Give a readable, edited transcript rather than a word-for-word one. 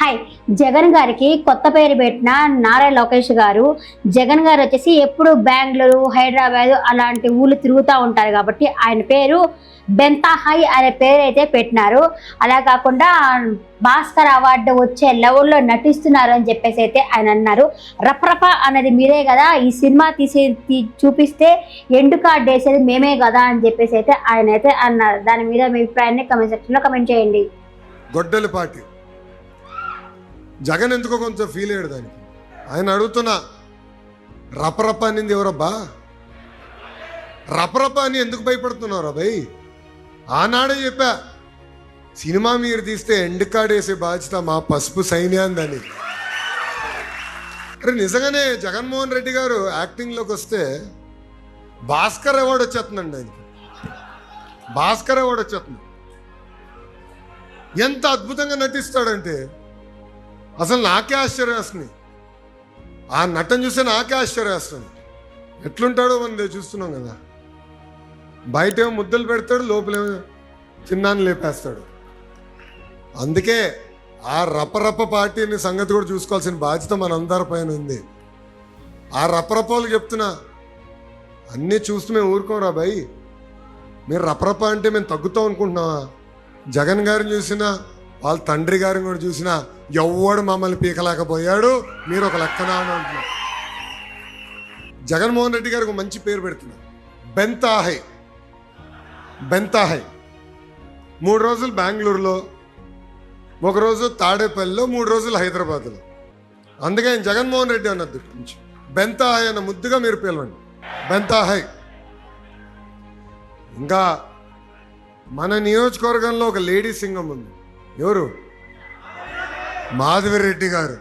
Hi. Jagan గారికి కొత్త పేరు పెట్టిన నారా లోకేష్ గారు. జగన్ గారు వచ్చేసి ఎప్పుడు బెంగళూరు, హైదరాబాద్ అలాంటి ఊళ్ళు తిరుగుతూ ఉంటారు కాబట్టి ఆయన పేరు బెంతా హై అనే పేరు అయితే పెట్టినారు. అలా కాకుండా భాస్కర్ అవార్డు వచ్చే లెవెల్లో నటిస్తున్నారు అని చెప్పేసి అయితే ఆయన అన్నారు. రపరప అనేది మీరే కదా, ఈ సినిమా చూపిస్తే ఎండు కార్డు వేసేది మేమే కదా అని చెప్పేసి అయితే ఆయన అయితే అన్నారు. దాని మీద మీ అభిప్రాయాన్ని కమెంట్ సెక్షన్లో కమెంట్ చేయండి. గొడ్డలిపాటి జగన్ ఎందుకో కొంచెం ఫీల్ అయ్యాడు దానికి. ఆయన అడుగుతున్నా, రపరప అనింది ఎవరబ్బా? రపరప అని ఎందుకు భయపడుతున్నావు భయ్? ఆనాడే చెప్పా, సినిమా మీరు తీస్తే ఎండ్ కార్డ్ వేసే బాధ్యత మా పసుపు సైన్యాందని. అరే నిజంగానే జగన్మోహన్ రెడ్డి గారు యాక్టింగ్లోకి వస్తే భాస్కర్ అవార్డు వచ్చేస్తుందండి ఆయనకి. భాస్కర్ అవార్డు వచ్చేస్తుంది. ఎంత అద్భుతంగా నటిస్తాడంటే అసలు నాకే ఆశ్చర్యం వేస్తుంది. ఆ నటన చూస్తే నాకే ఆశ్చర్యం వేస్తుంది. ఎట్లుంటాడో మనం చూస్తున్నాం కదా. బయటేమో ముద్దలు పెడతాడు, లోపలేమో చిన్నాన్ని లేపేస్తాడు. అందుకే ఆ రపరప పార్టీని సంగతి కూడా చూసుకోవాల్సిన బాధ్యత మనందరి పైన ఉంది. ఆ రపరపాలు చెప్తున్నా, అన్నీ చూస్తూ మేము ఊరుకోరా భయ్. మీరు రపరప అంటే మేము తగ్గుతాం అనుకుంటున్నావా? జగన్ గారిని చూసినా, వాళ్ళ తండ్రి గారిని కూడా చూసినా ఎవ్వడు మమ్మల్ని పీకలేకపోయాడు. మీరు ఒక లెక్కన అంటున్నారు. జగన్మోహన్ రెడ్డి గారికి ఒక మంచి పేరు పెడుతున్నారు, బెంతాహై. బెంతాహై 3 రోజులు బెంగళూరులో, 1 రోజు తాడేపల్లిలో, 3 రోజులు హైదరాబాద్లో. అందుకే ఆయన జగన్మోహన్ రెడ్డి అన్నది బెంతాహై అన్న ముద్దుగా మీరు పిలవండి, బెంతాహై. ఇంకా మన నియోజకవర్గంలో ఒక లేడీ సింగం ఉంది. ఎవరు? మాధవిరెడ్డి గారు.